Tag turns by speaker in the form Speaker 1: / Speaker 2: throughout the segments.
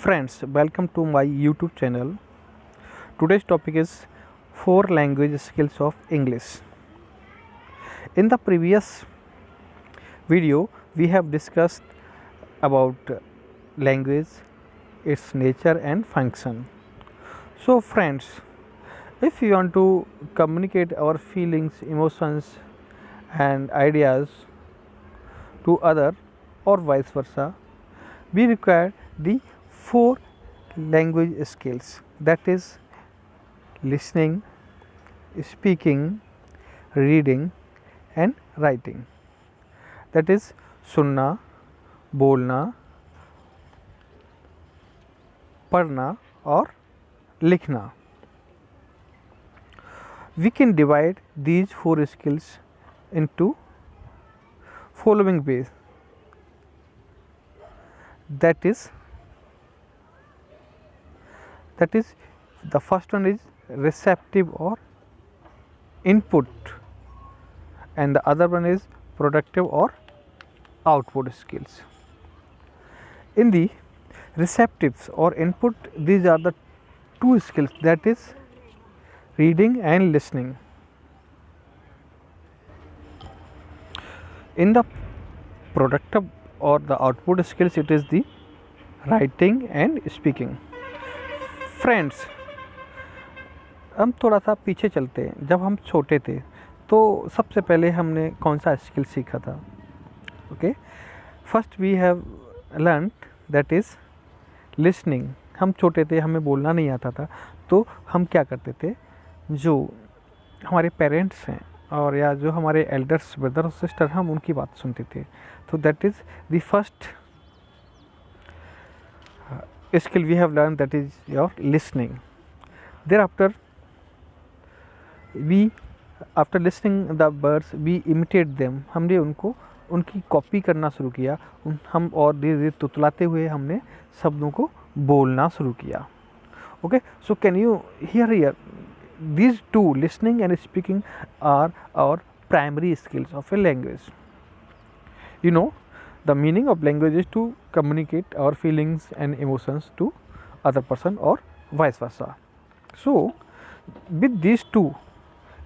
Speaker 1: Friends, welcome to my YouTube channel. Today's topic is 4 language skills of English. In the previous video, we have discussed about language, its nature and function. So friends, if you want to communicate our feelings, emotions and ideas to other or vice versa, we require the 4 language skills, that is listening, speaking, reading and writing. That is सुनना, बोलना, पढ़ना और लिखना. We can divide these 4 skills into following ways. That is the first one is receptive or input, and the other one is productive or output skills. In the receptives or input, these are the 2 skills, that is reading and listening. In the productive or the output skills, it is the writing and speaking. Friends, हम थोड़ा सा पीछे चलते हैं. जब हम छोटे थे तो सबसे पहले हमने कौन सा स्किल सीखा था? Okay, first we have learn that is listening. हम छोटे थे, हमें बोलना नहीं आता था, तो हम क्या करते थे, जो हमारे पेरेंट्स हैं और या जो हमारे एल्डर्स ब्रदर और सिस्टर, हम उनकी बात सुनते थे. तो that is the first skill we have learned, that is your listening. Thereafter after listening the words, we imitate them. हमने उनको उनकी कॉपी करना शुरू किया. हम और धीरे धीरे तुतलाते हुए हमने शब्दों को बोलना शुरू किया. Okay, so can you here these 2, listening and speaking, are our primary skills of a language. You know, the meaning of language is to communicate our feelings and emotions to other person or vice versa. So with these 2,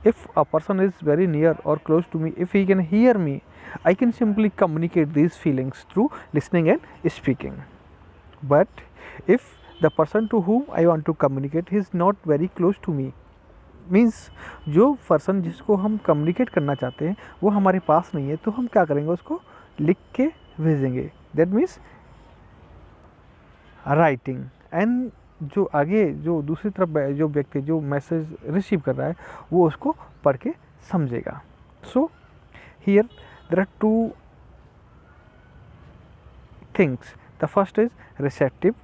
Speaker 1: if a person is very near or close to me, if he can hear me, I can simply communicate these feelings through listening and speaking. But if the person to whom I want to communicate is not very close to me, means जो person जिसको हम communicate करना चाहते हैं वो हमारे पास नहीं है, तो हम क्या करेंगे, उसको लिख के भेजेंगे. That means writing. एंड जो आगे जो दूसरी तरफ जो व्यक्ति जो मैसेज रिसीव कर रहा है वो उसको पढ़ के समझेगा. So here there are 2 things. The first is receptive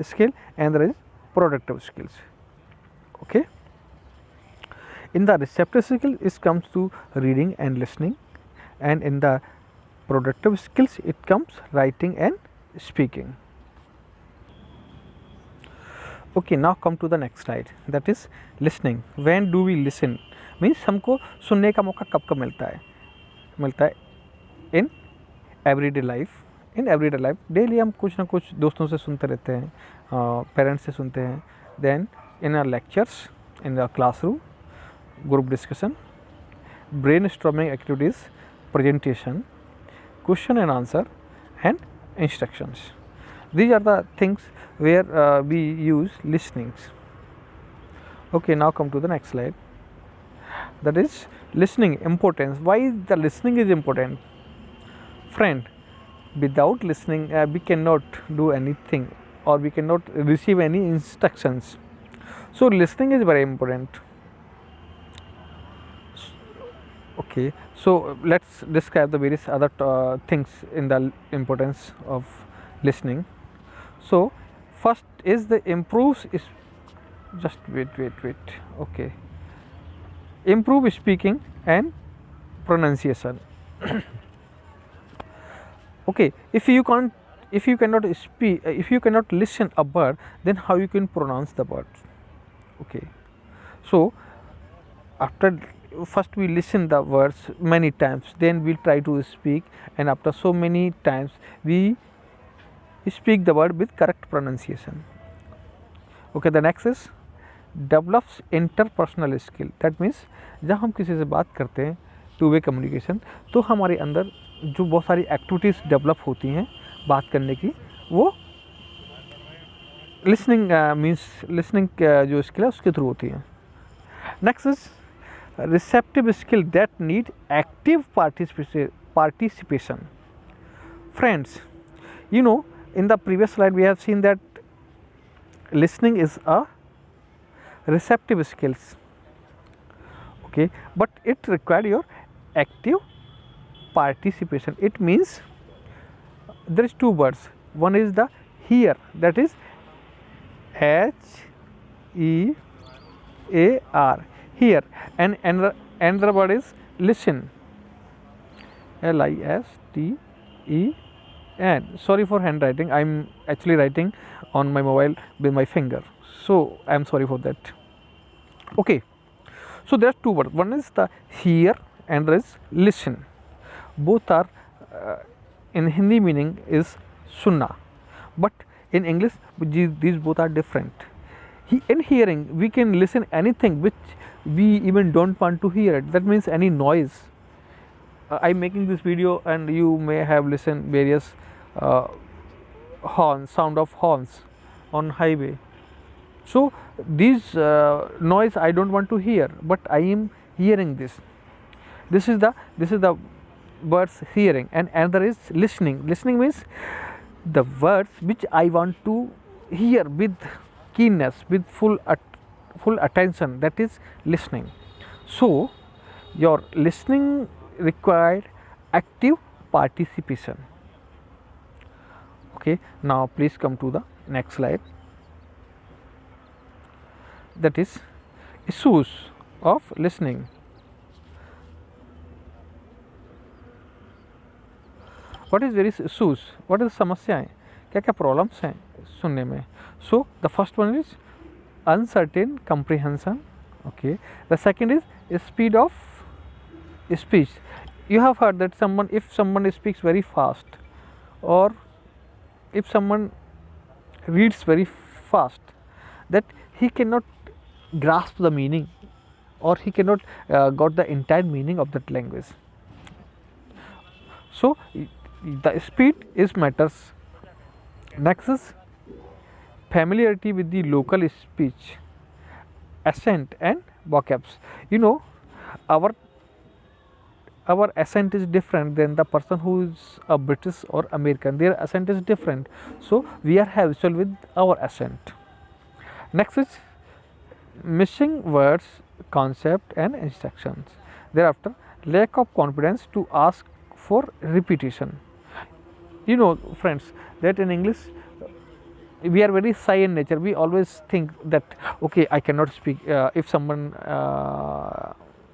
Speaker 1: skill and there is productive skills. Okay, in the receptive skill it comes to reading and listening, and in the productive skills it comes writing and speaking. Okay, now come to the next slide, that is listening. When do we listen? Means हमको सुनने का मौका कब कब मिलता है in everyday life. In everyday life daily हम कुछ ना कुछ दोस्तों से सुनते रहते हैं, पेरेंट्स से सुनते हैं. then in our lectures, in the classroom, group discussion, brainstorming activities, presentation, question and answer and instructions. These are the things where we use listenings. Okay, now come to the next slide, that is listening importance. Why the listening is important? Friend, without listening we cannot do anything or we cannot receive any instructions. So listening is very important. Okay, so let's describe the various other things in the importance of listening. So first is the improves is just wait. Okay, improve speaking and pronunciation. Okay, if you cannot speak, if you cannot listen a word, then how you can pronounce the word? Okay, so after first we listen the words many times, then we try to speak, and after so many times we speak the word with correct pronunciation. Okay, the next is develops interpersonal skill. That means जब हम किसी से बात करते हैं, two way communication, तो हमारे अंदर जो बहुत सारी एक्टिविटीज़ डेवलप होती हैं बात करने की, वो लिसनिंग लिसनिंग जो स्किल है उसके थ्रू होती हैं. Next is receptive skill that need active participation. Friends, you know, in the previous slide we have seen that listening is a receptive skills, okay, but it requires your active participation. It means there is two words. One is the hear, that is HEAR, hear, and another word is listen, LISTEN. Sorry for handwriting, I'm actually writing on my mobile with my finger, so I'm sorry for that. Okay, so there are two words. One is the hear and there is listen. Both are in Hindi meaning is sunna, but in English these both are different. In hearing we can listen anything which we even don't want to hear it. That means any noise. I'm making this video and you may have listened various horns, sound of horns on highway. So these noise I don't want to hear, but I am hearing this. This is the words hearing, and another is listening. Listening means the words which I want to hear with keenness, with full attention. That is listening. So your listening required active participation. Okay, now please come to the next slide. That is issues of listening. What is various issues? What is समस्याएं? क्या क्या problems हैं सुनने में? So the first one is uncertain comprehension. Okay, the second is speed of speech. You have heard that if someone speaks very fast, or if someone reads very fast, that he cannot grasp the meaning, or he cannot got the entire meaning of that language. So the speed is matters. Next is familiarity with the local speech, accent and vocabs. You know, our accent is different than the person who is a British or American. Their accent is different, so we are habitual with our accent. Next is missing words, concept and instructions. Thereafter, lack of confidence to ask for repetition. You know, friends, that in English we are very shy in nature. We always think that okay, I cannot speak. If someone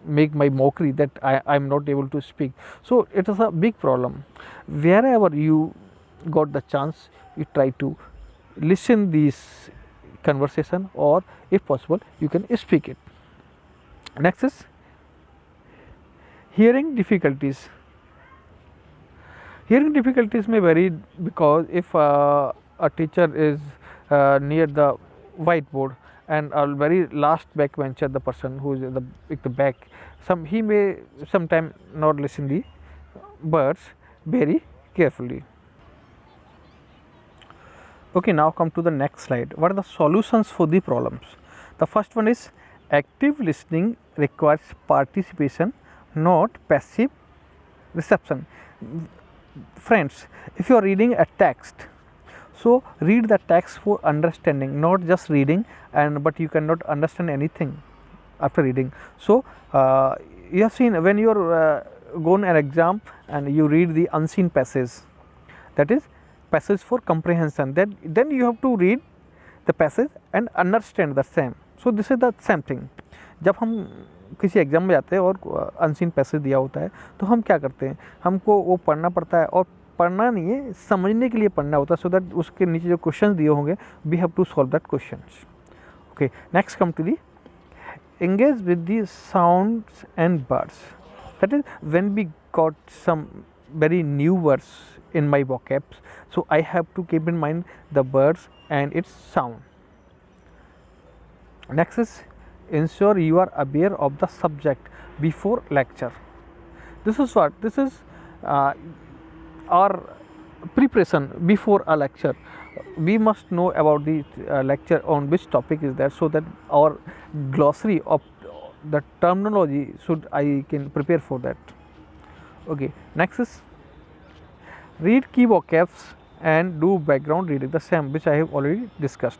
Speaker 1: make my mockery that I am not able to speak, so it is a big problem. Wherever you got the chance, you try to listen these conversation, or if possible you can speak it. Next is hearing difficulties. Hearing difficulties may vary because if a teacher is near the whiteboard and a very last backbencher, the person who is at the back, he may sometime not listen the words very carefully. Okay, now come to the next slide. What are the solutions for the problems? The first one is active listening requires participation, not passive reception. Friends, if you are reading a text, so read the text for understanding, not just reading, but you cannot understand anything after reading. So you have seen when you are gone an exam and you read the unseen passage, that is passage for comprehension, then you have to read the passage and understand the same. So this is the same thing. जब हम किसी exam में जाते हैं और unseen passage दिया होता है, तो हम क्या करते हैं, हमको वो पढ़ना पड़ता है, और पढ़ना नहीं है, समझने के लिए पढ़ना होता है, सो दैट उसके नीचे जो क्वेश्चन दिए होंगे we have to solve that questions. Okay, next come to the engage with the sounds and words. That is when we got some very new words in my vocabs. So I have to keep in mind the words and its sound. Next is ensure you are aware of the subject before lecture. This is what? This is our preparation before a lecture. We must know about the lecture on which topic is there, so that our glossary of the terminology should I can prepare for that. Okay, next is read key vocabs and do background reading, the same which I have already discussed.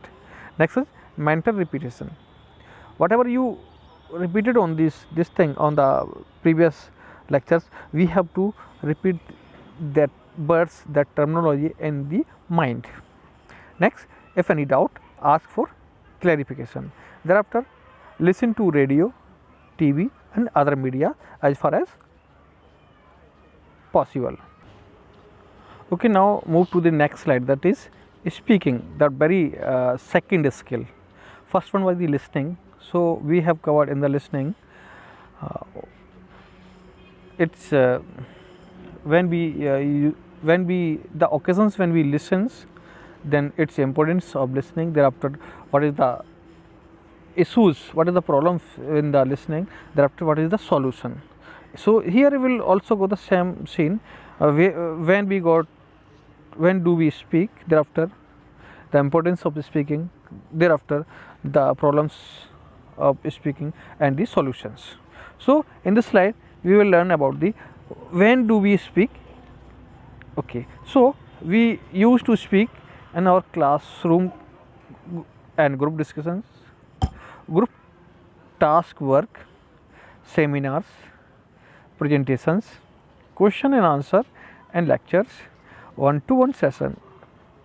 Speaker 1: Next is mental repetition. Whatever you repeated on this thing on the previous lectures, we have to repeat that words, that terminology in the mind. Next, if any doubt, ask for clarification. Thereafter, listen to radio, TV and other media as far as possible. Okay, now move to the next slide, that is speaking, the very second skill. First one was the listening. So we have covered in the listening, it's when we the occasions when we listens, then its importance of listening. Thereafter, what is the issues, what is the problems in the listening, thereafter what is the solution. So here we will also go the same scene, when do we speak, thereafter the importance of speaking, thereafter the problems of speaking and the solutions. So in this slide we will learn about the when do we speak. Okay, so we used to speak in our classroom and group discussions, group task work, seminars, presentations, question and answer and lectures, one-to-one session.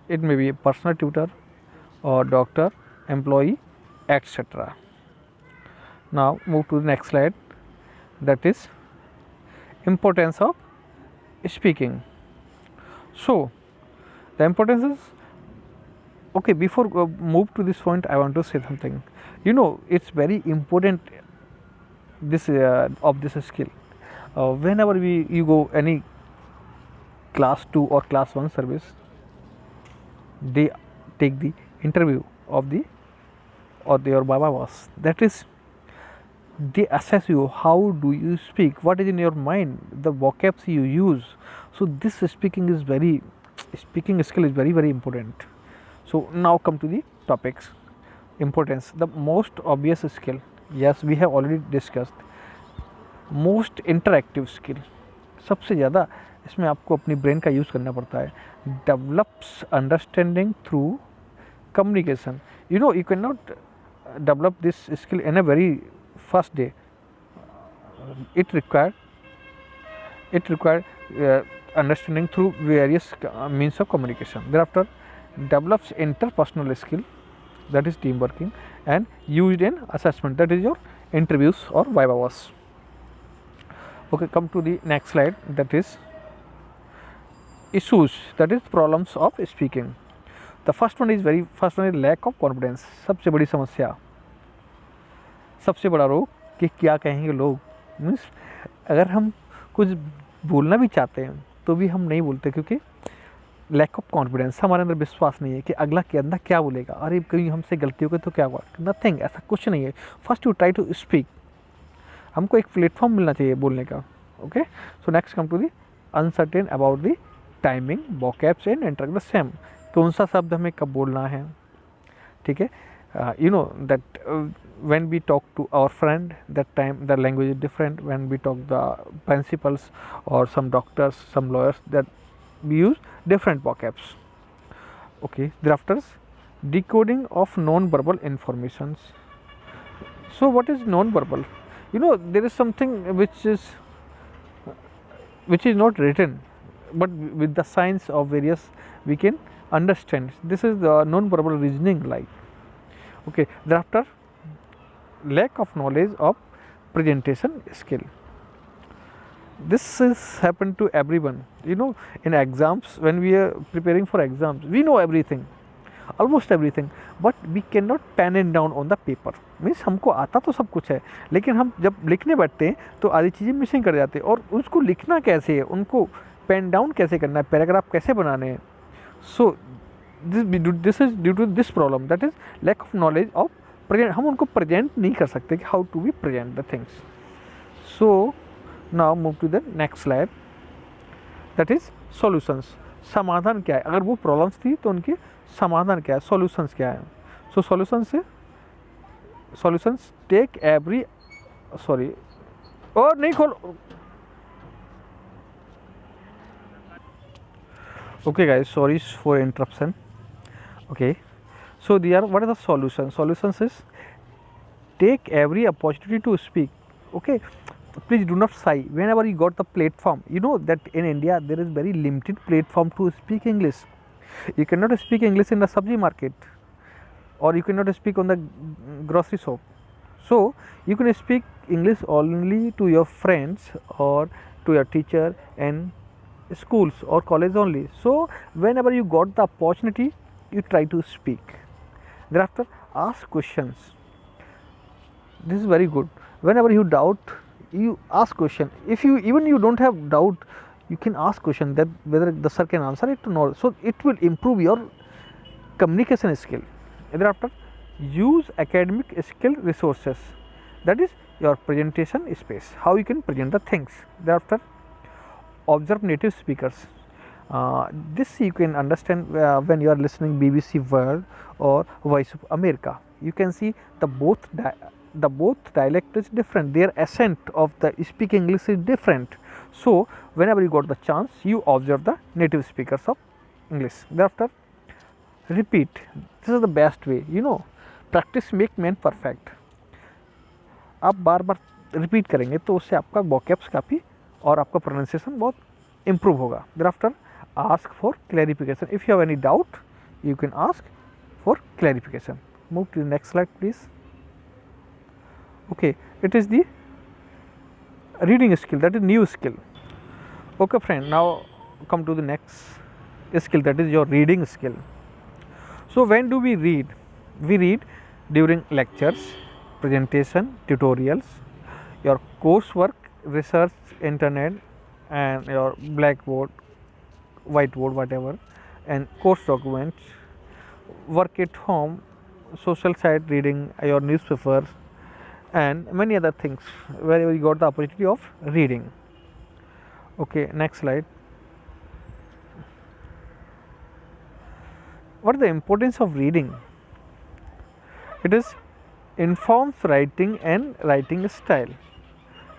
Speaker 1: It may be a personal tutor or doctor, employee, etc. Now move to the next slide, that is importance of speaking. So the importance is, okay, before move to this point I want to say something. You know, it's very important this of this skill. Whenever you go any class 2 or class 1 service, they take the interview of the or your baba was, that is they assess you, how do you speak, what is in your mind, the vocabs you use. So this speaking skill is very important. So now come to the topics. Importance, the most obvious skill, yes we have already discussed. Most interactive skill, सबसे ज़्यादा इसमें आपको अपनी brain का use करना पड़ता है. Develops understanding through communication. You know, you can not develop this skill in a very first day. it required understanding through various means of communication. Thereafter develops interpersonal skill, that is team working, and used in assessment, that is your interviews or vivas. Okay, come to the next slide, that is issues, that is problems of speaking. The first one is lack of confidence. सबसे बड़ी समस्या, सबसे बड़ा रोग कि क्या कहेंगे लोग. मीन्स अगर हम कुछ बोलना भी चाहते हैं तो भी हम नहीं बोलते, क्योंकि लैक ऑफ कॉन्फिडेंस, हमारे अंदर विश्वास नहीं है कि अगला के अंदर क्या बोलेगा, अरे कहीं हमसे गलती हो गई तो क्या हुआ. नथिंग, ऐसा कुछ नहीं है. First you try to speak. हमको एक प्लेटफॉर्म मिलना चाहिए बोलने का. Okay, so next come to the uncertain about the timing, vocabs and interact the same. कौन सा शब्द हमें कब बोलना है, ठीक है. You know that when we talk to our friend, that time the language is different. When we talk the principals or some doctors, some lawyers, that we use different vocabs. Okay, thereafter decoding of non-verbal informations. So what is non-verbal? You know, there is something which is not written, but with the signs of various we can understand. This is the non-verbal reasoning, like. Okay, thereafter lack of knowledge of presentation skill. This is happened to everyone. You know, in exams, when we are preparing for exams, we know everything, almost everything, but we cannot pen it down on the paper. Means हमको आता तो सब कुछ है, लेकिन हम जब लिखने बैठते हैं तो आधी चीज़ें मिसिंग कर जाते हैं. और उसको लिखना कैसे है, उनको पेन डाउन कैसे करना है, पैराग्राफ कैसे बनाने हैं. So this is due to this problem, that is lack of knowledge of present. हम उनको प्रेजेंट नहीं कर सकते कि how to be present the things. So now move to the next slide, that is solutions. समाधान क्या है, अगर वो प्रॉब्लम्स थी तो उनके समाधान क्या है, सॉल्यूशंस क्या है. सो सॉल्यूशंस टेक एवरी, सॉरी और नहीं खोल. Okay guys, sorry for interruption. Okay, so there, what are the solutions? Solutions is take every opportunity to speak. Okay, please do not shy whenever you got the platform. You know that in India there is very limited platform to speak English. You cannot speak English in the sabji market, or you cannot speak on the grocery shop. So you can speak English only to your friends or to your teacher and schools or college only. So whenever you got the opportunity, you try to speak. Thereafter ask questions. This is very good. Whenever you doubt, you ask question. If you even you don't have doubt, you can ask question that whether the sir can answer it or not. So it will improve your communication skill. Thereafter use academic skill resources, that is your presentation space, how you can present the things. Thereafter observe native speakers. This you can understand when you are listening BBC World or Voice of America. You can see the both dialect is different, their accent of the speak English is different. So whenever you got the chance, you observe the native speakers of English. Thereafter repeat. This is the best way, you know, practice make man perfect. आप बार बार repeat करेंगे तो उससे आपका vocabs काफ़ी और आपका pronunciation बहुत improve होगा. Thereafter ask for clarification. If you have any doubt you can ask for clarification. Move to the next slide please. Okay, it is the reading skill, that is new skill. Okay friend, now come to the next skill, that is your reading skill. So when do we read? We read during lectures, presentation, tutorials, your coursework, research, internet, and your blackboard, whiteboard, whatever, and course documents, work at home, social site reading, your newspapers, and many other things where you got the opportunity of reading. Okay, next slide. What is the importance of reading? It is informs writing and writing style.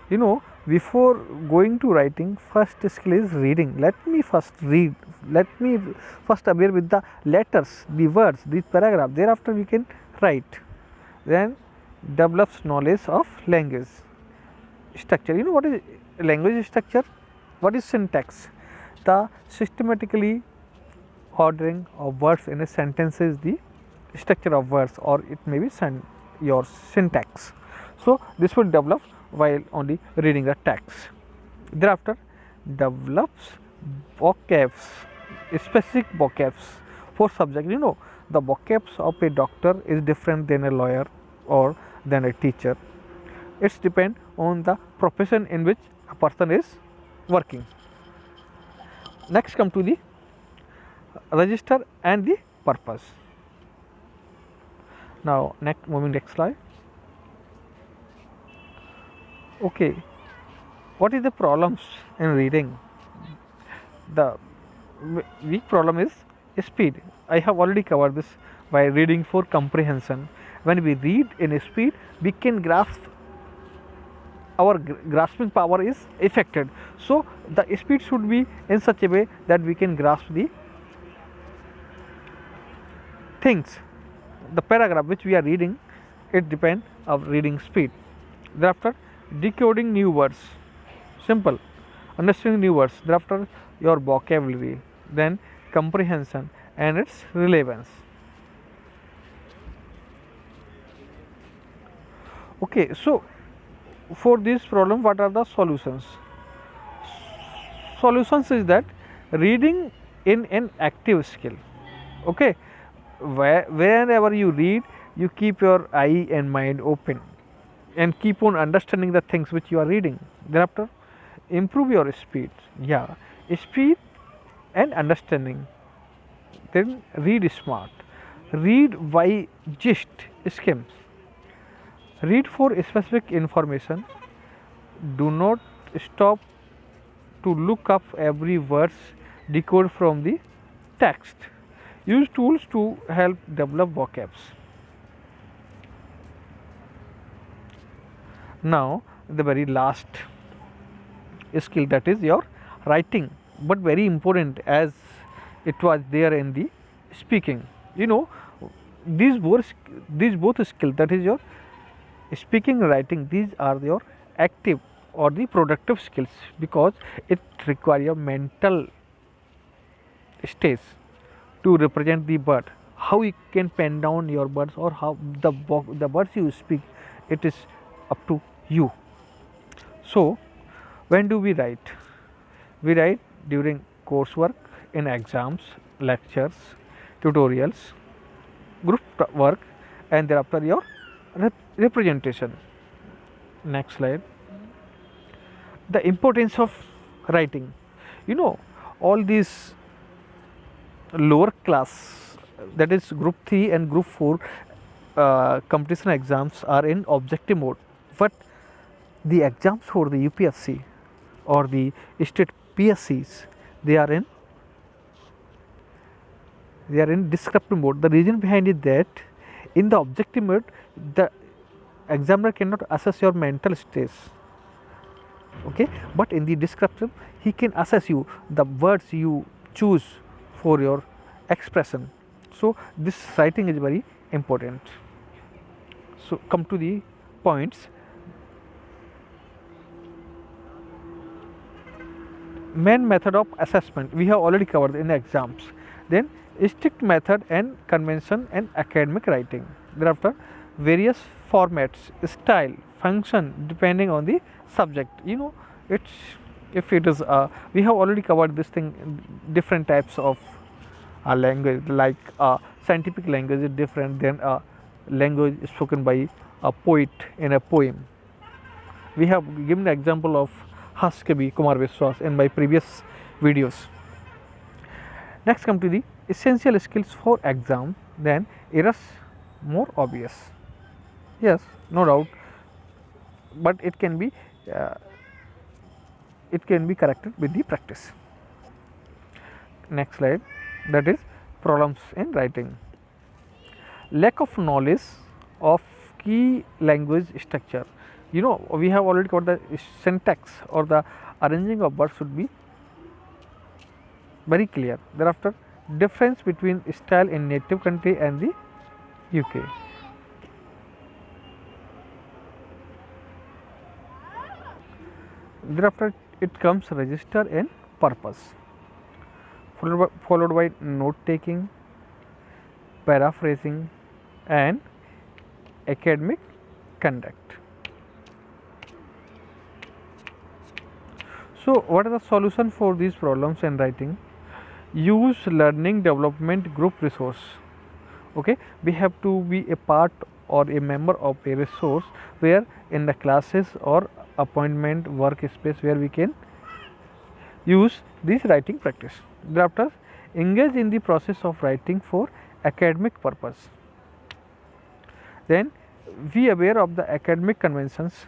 Speaker 1: You know, before going to writing, first skill is reading. Let me first read. Let me first aware with the letters, the words, the paragraph. Thereafter we can write. Then develops knowledge of language structure. You know what is language structure? What is syntax? The systematically ordering of words in a sentence is the structure of words, or it may be your syntax. So this will develop while only reading the text. Thereafter develops vocabs, specific vocabs for subject. You know, the vocabs of a doctor is different than a lawyer or than a teacher. It's depend on the profession in which a person is working. Next come to the register and the purpose. Now moving next slide. Okay, what is the problems in reading? The weak problem is speed. I have already covered this by reading for comprehension. When we read in speed, we can grasp, our grasping power is affected. So the speed should be in such a way that we can grasp the things. The paragraph which we are reading, it depends of reading speed. Thereafter decoding new words, simple, understanding new words. Thereafter your vocabulary, then comprehension and its relevance. Okay, so for this problem, what are the solutions? Solutions is that reading in an active skill. Okay, wherever you read, you keep your eye and mind open and keep on understanding the things which you are reading. Thereafter improve your speed. Yeah, speed and understanding. Then read smart, read by gist schemes, read for specific information, do not stop to look up every verse, decode from the text, use tools to help develop vocabs. Now the very last skill, that is your writing, but very important as it was there in the speaking. You know, these both skills, that is your speaking and writing, these are your active or the productive skills, because it require your mental stage to represent the word. How you can pen down your words, or how the words you speak, it is up to you. So when do we write? We write during coursework, in exams, lectures, tutorials, group work, and thereafter your representation. Next slide. The importance of writing. You know, all these lower class, that is group 3 and group 4 competition exams are in objective mode, but the exams for the UPSC or the state PSCs, they are in descriptive mode. The reason behind it that in the objective mode, the examiner cannot assess your mental stress, okay, but in the descriptive he can assess you the words you choose for your expression. So this writing is very important. So come to the points. Main method of assessment we have already covered in exams. Then strict method and convention and academic writing. Thereafter various formats, style, function depending on the subject. You know, it's if it is we have already covered this thing, different types of language, like scientific language is different than a language spoken by a poet in a poem. We have given the example of Haskabi Kumar Viswas in my previous videos. Next come to the essential skills for exam. Then errors more obvious, yes, no doubt, but it can be corrected with the practice. Next slide, that is problems in writing. Lack of knowledge of key language structure. You know, we have already got the syntax or the arranging of words should be very clear. Thereafter difference between style in native country and the UK. Thereafter it comes register and purpose, followed by note taking, paraphrasing, and academic conduct. So what is the solution for these problems in writing? Use learning development group resource. Okay, we have to be a part or a member of a resource where in the classes or appointment workspace where we can use this writing practice. Thereafter engage in the process of writing for academic purpose. Then be aware of the academic conventions,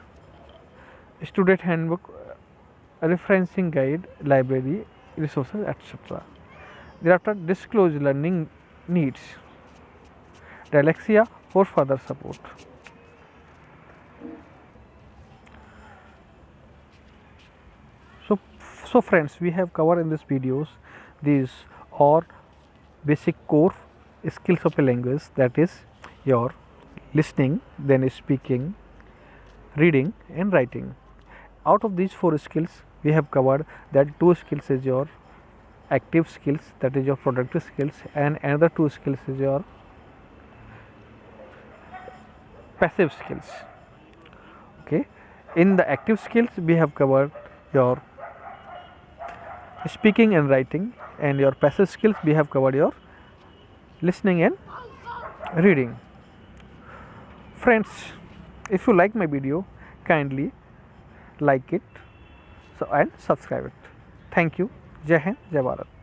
Speaker 1: student handbook, referencing guide, library, resources, etc. Thereafter disclose learning needs, dyslexia for further support. So friends, we have covered in this videos these are basic core skills of a language, that is your listening, then speaking, reading and writing. Out of these 4 skills we have covered that 2 skills is your active skills, that is your productive skills, and another 2 skills is your passive skills. Okay, in the active skills we have covered your speaking and writing, and your passive skills we have covered your listening and reading. Friends, if you like my video, kindly like it and subscribe it. Thank you. जय हिंद, जय भारत।